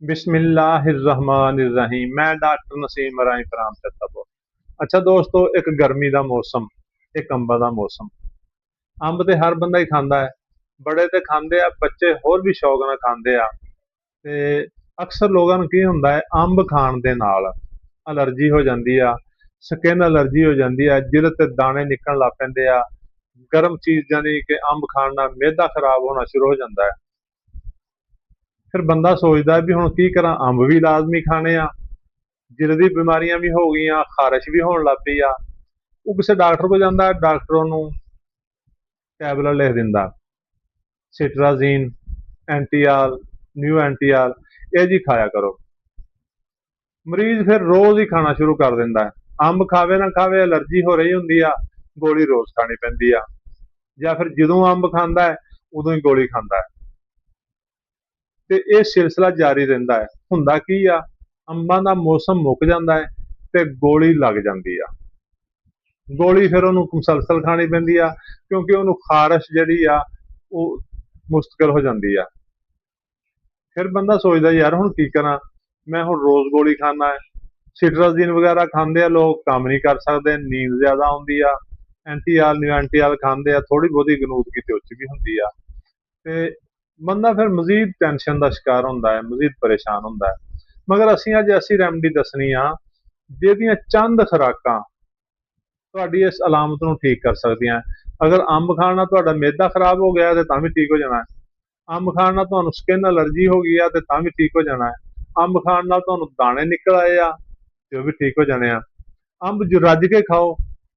बिस्मिल्लाहिर्रहमानिर्रहीम। मैं डॉक्टर नसीम इब्राहिम फराम चत्तापुर। अच्छा दोस्तों, एक गर्मी का मौसम, एक अंबा का मौसम। अंब तो हर बंदा ही खाता है, बड़े तो खाते हैं, बच्चे होर भी शौक नाल खाते हैं। ते अक्सर लोगों ਨੂੰ ਕੀ ਹੁੰਦਾ ਹੈ, ਅੰਬ ਖਾਣ ਦੇ ਨਾਲ ਐਲਰਜੀ ਹੋ ਜਾਂਦੀ ਆ, ਸਕਿਨ ਐਲਰਜੀ ਹੋ ਜਾਂਦੀ ਆ, ਜਿਹਦੇ ਤੇ ਦਾਣੇ ਨਿਕਲਣ ਲੱਗ ਪੈਂਦੇ ਆ। ਗਰਮ ਚੀਜ਼ ਜਾਨੀ ਕਿ ਅੰਬ ਖਾਣ ਨਾਲ ਮਿਹਦਾ ਖਰਾਬ ਹੋਣਾ ਸ਼ੁਰੂ ਹੋ ਜਾਂਦਾ ਹੈ। ਫਿਰ ਬੰਦਾ ਸੋਚਦਾ ਵੀ ਹੁਣ ਕੀ ਕਰਾਂ, ਅੰਬ ਵੀ ਲਾਜ਼ਮੀ ਖਾਣੇ ਆ, ਦਿਲ ਦੀ ਬਿਮਾਰੀਆਂ ਵੀ ਹੋ ਗਈਆਂ, ਖਾਰਿਸ਼ ਵੀ ਹੋਣ ਲੱਗ ਪਈ ਆ। ਉਹ ਕਿਸੇ ਡਾਕਟਰ ਕੋਲ ਜਾਂਦਾ, ਡਾਕਟਰ ਉਹਨੂੰ ਟੈਬਲੇਟ ਲਿਖ ਦਿੰਦਾ, ਸਿਟਰਾਜ਼ੀਨ, ਐਂਟੀਆਲ, ਨਿਊ ਐਂਟੀਆਲ, ਇਹ ਜੀ ਖਾਇਆ ਕਰੋ। ਮਰੀਜ਼ ਫਿਰ ਰੋਜ਼ ਹੀ ਖਾਣਾ ਸ਼ੁਰੂ ਕਰ ਦਿੰਦਾ ਹੈ। ਅੰਬ ਖਾਵੇ ਨਾ ਖਾਵੇ, ਐਲਰਜੀ ਹੋ ਰਹੀ ਹੁੰਦੀ ਆ, ਗੋਲੀ ਰੋਜ਼ ਖਾਣੀ ਪੈਂਦੀ ਆ, ਜਾਂ ਫਿਰ ਜਦੋਂ ਅੰਬ ਖਾਂਦਾ ਹੈ ਉਦੋਂ ਹੀ ਗੋਲੀ ਖਾਂਦਾ ਹੈ। ਤੇ ਇਹ ਸਿਲਸਿਲਾ ਜਾਰੀ ਰਹਿੰਦਾ ਹੈ। ਹੁੰਦਾ ਕੀ ਆ, ਅੰਬਾਂ ਦਾ ਮੌਸਮ ਮੁੱਕ ਜਾਂਦਾ ਹੈ ਤੇ ਗੋਲੀ ਲੱਗ ਜਾਂਦੀ ਆ। ਗੋਲੀ ਫਿਰ ਉਹਨੂੰ ਮੁਸਲਸਲ ਖਾਣੀ ਪੈਂਦੀ ਆ, ਕਿਉਂਕਿ ਉਹਨੂੰ ਖਾਰਿਸ਼ ਜਿਹੜੀ ਆ ਉਹ ਮੁਸ਼ਕਲ ਹੋ ਜਾਂਦੀ ਆ। ਫਿਰ ਬੰਦਾ ਸੋਚਦਾ ਯਾਰ ਹੁਣ ਕੀ ਕਰਾਂ, ਮੈਂ ਹੁਣ ਰੋਜ਼ ਗੋਲੀ ਖਾਣਾ ਹੈ। ਸਿਟਰਾਜ਼ੀਨ ਵਗੈਰਾ ਖਾਂਦੇ ਆ ਲੋਕ, ਕੰਮ ਨਹੀਂ ਕਰ ਸਕਦੇ, ਨੀਂਦ ਜ਼ਿਆਦਾ ਆਉਂਦੀ ਆ। ਐਂਟੀਆਲ, ਨਿਊ ਐਂਟੀਆਲ ਖਾਂਦੇ ਆ, ਥੋੜੀ ਬਹੁਤੀ ਗਨੂਦਗੀ ਤੇ ਉੱਚ ਵੀ ਹੁੰਦੀ ਆ। ਤੇ ਬੰਦਾ ਫਿਰ ਮਜ਼ੀਦ ਟੈਨਸ਼ਨ ਦਾ ਸ਼ਿਕਾਰ ਹੁੰਦਾ ਹੈ, ਮਜ਼ੀਦ ਪਰੇਸ਼ਾਨ ਹੁੰਦਾ ਹੈ। ਮਗਰ ਅਸੀਂ ਅੱਜ ਐਸੀ ਰੈਮਡੀ ਦੱਸਣੀ ਆ ਜਿਹਦੀਆਂ ਚੰਦ ਖੁਰਾਕਾਂ ਤੁਹਾਡੀ ਇਸ ਅਲਾਮਤ ਨੂੰ ਠੀਕ ਕਰ ਸਕਦੀਆਂ। ਅਗਰ ਅੰਬ ਖਾਣ ਨਾਲ ਤੁਹਾਡਾ ਮਿਹਦਾ ਖਰਾਬ ਹੋ ਗਿਆ ਤੇ ਤਾਂ ਵੀ ਠੀਕ ਹੋ ਜਾਣਾ ਹੈ। ਅੰਬ ਖਾਣ ਨਾਲ ਤੁਹਾਨੂੰ ਸਕਿਨ ਐਲਰਜੀ ਹੋ ਗਈ ਆ ਤੇ ਤਾਂ ਵੀ ਠੀਕ ਹੋ ਜਾਣਾ ਹੈ। ਅੰਬ ਖਾਣ ਨਾਲ ਤੁਹਾਨੂੰ ਦਾਣੇ ਨਿਕਲ ਆਏ ਆ ਤੇ ਉਹ ਵੀ ਠੀਕ ਹੋ ਜਾਣੇ ਆ। ਅੰਬ ਰੱਜ ਕੇ ਖਾਓ।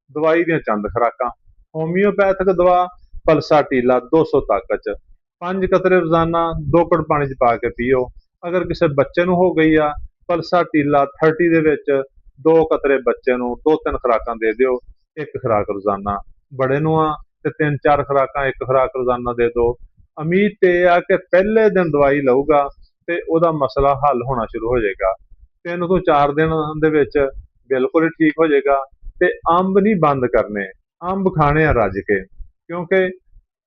ਦਵਾਈ ਦੀਆਂ ਚੰਦ ਖੁਰਾਕਾਂ। ਹੋਮਿਓਪੈਥਿਕ ਦਵਾ ਪਲਸਾ ਟੀਲਾ 200 ਤਾਕਤ ਚ 5 ਕਤਰੇ ਰੋਜ਼ਾਨਾ 2 ਘੁੱਟ ਪਾਣੀ ਚ ਪਾ ਕੇ ਪੀਓ। ਅਗਰ ਕਿਸੇ ਬੱਚੇ ਨੂੰ ਹੋ ਗਈ ਆ, ਪਲਸਾ ਟੀਲਾ 30 ਦੇ ਵਿੱਚ 2 ਕਤਰੇ ਬੱਚੇ ਨੂੰ 2-3 ਖੁਰਾਕਾਂ ਦੇ ਦਿਓ, 1 ਖੁਰਾਕ ਰੋਜ਼ਾਨਾ। ਬੜੇ ਨੂੰ ਆ ਤੇ 3-4 ਖੁਰਾਕਾਂ 1 ਖੁਰਾਕ ਰੋਜ਼ਾਨਾ ਦੇ ਦਿਓ। ਉਮੀਦ ਤੇ ਇਹ ਆ ਕਿ ਪਹਿਲੇ ਦਿਨ ਦਵਾਈ ਲਊਗਾ ਤੇ ਉਹਦਾ ਮਸਲਾ ਹੱਲ ਹੋਣਾ ਸ਼ੁਰੂ ਹੋ ਜਾਏਗਾ। 3 ਤੋਂ 4 ਦਿਨ ਦੇ ਵਿੱਚ ਬਿਲਕੁਲ ਹੀ ਠੀਕ ਹੋ ਜਾਏਗਾ। ਤੇ ਅੰਬ ਨਹੀਂ ਬੰਦ ਕਰਨੇ, ਅੰਬ ਖਾਣੇ ਆ ਰੱਜ ਕੇ, ਕਿਉਂਕਿ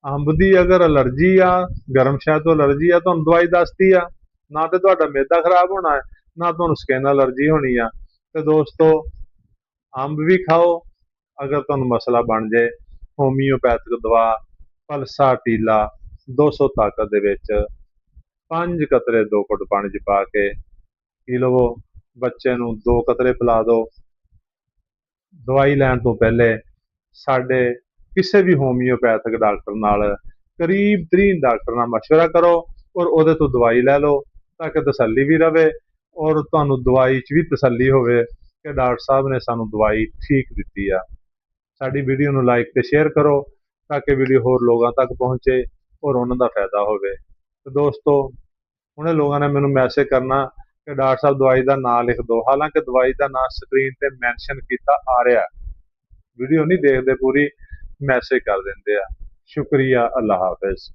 ਅੰਬ ਦੀ ਅਗਰ ਐਲਰਜੀ ਆ, ਗਰਮ ਸ਼ਹਿਦ ਤੋਂ ਐਲਰਜੀ ਆ, ਤੁਹਾਨੂੰ ਦਵਾਈ ਦੱਸਦੀ ਆ, ਨਾ ਤੇ ਤੁਹਾਡਾ ਮਿਹਦਾ ਖਰਾਬ ਹੋਣਾ ਹੈ, ਨਾ ਤੁਹਾਨੂੰ ਸਕਿਨ ਐਲਰਜੀ ਹੋਣੀ ਆ। ਤੇ ਦੋਸਤੋ, ਅੰਬ ਵੀ ਖਾਓ ਅਗਰ ਤੁਹਾਨੂੰ ਮਸਲਾ ਬਣ ਜਾਏ। ਹੋਮਿਓਪੈਥਿਕ ਦਵਾ ਪਲਸਾ ਟੀਲਾ 200 ਤਾਕਤ ਦੇ ਵਿੱਚ 5 ਕਤਰੇ 2 ਘੁੱਟ ਪਾਣੀ ਚ ਪਾ ਕੇ ਪੀ ਲਵੋ। ਬੱਚੇ ਨੂੰ 2 ਕਤਰੇ ਪਿਲਾ ਦਿਓ। ਦਵਾਈ ਲੈਣ ਤੋਂ ਪਹਿਲੇ ਸਾਡੇ ਕਿਸੇ ਵੀ ਹੋਮਿਓਪੈਥਿਕ ਡਾਕਟਰ ਨਾਲ, ਕਰੀਬ ਤਰੀਨ ਡਾਕਟਰ ਨਾਲ ਮਸ਼ਵਰਾ ਕਰੋ ਔਰ ਉਹਦੇ ਤੋਂ ਦਵਾਈ ਲੈ ਲਓ, ਤਾਂ ਕਿ ਤਸੱਲੀ ਵੀ ਰਵੇ ਔਰ ਤੁਹਾਨੂੰ ਦਵਾਈ 'ਚ ਵੀ ਤਸੱਲੀ ਹੋਵੇ ਕਿ ਡਾਕਟਰ ਸਾਹਿਬ ਨੇ ਸਾਨੂੰ ਦਵਾਈ ਠੀਕ ਦਿੱਤੀ ਆ। ਸਾਡੀ ਵੀਡੀਓ ਨੂੰ ਲਾਈਕ ਤੇ ਸ਼ੇਅਰ ਕਰੋ ਤਾਂ ਕਿ ਵੀਡੀਓ ਹੋਰ ਲੋਕਾਂ ਤੱਕ ਪਹੁੰਚੇ ਔਰ ਉਹਨਾਂ ਦਾ ਫਾਇਦਾ ਹੋਵੇ। ਤੇ ਦੋਸਤੋ, ਉਹਨੇ ਲੋਕਾਂ ਨੇ ਮੈਨੂੰ ਮੈਸੇਜ ਕਰਨਾ ਕਿ ਡਾਕਟਰ ਸਾਹਿਬ ਦਵਾਈ ਦਾ ਨਾਂ ਲਿਖ ਦਿਓ, ਹਾਲਾਂਕਿ ਦਵਾਈ ਦਾ ਨਾਂ ਸਕਰੀਨ ਤੇ ਮੈਂਸ਼ਨ ਕੀਤਾ ਆ ਰਿਹਾ, ਵੀਡੀਓ ਨਹੀਂ ਦੇਖਦੇ ਪੂਰੀ, ਮੈਸੇਜ ਕਰ ਦਿੰਦੇ ਆ। ਸ਼ੁਕਰੀਆ, ਅੱਲਾ ਹਾਫਿਜ਼।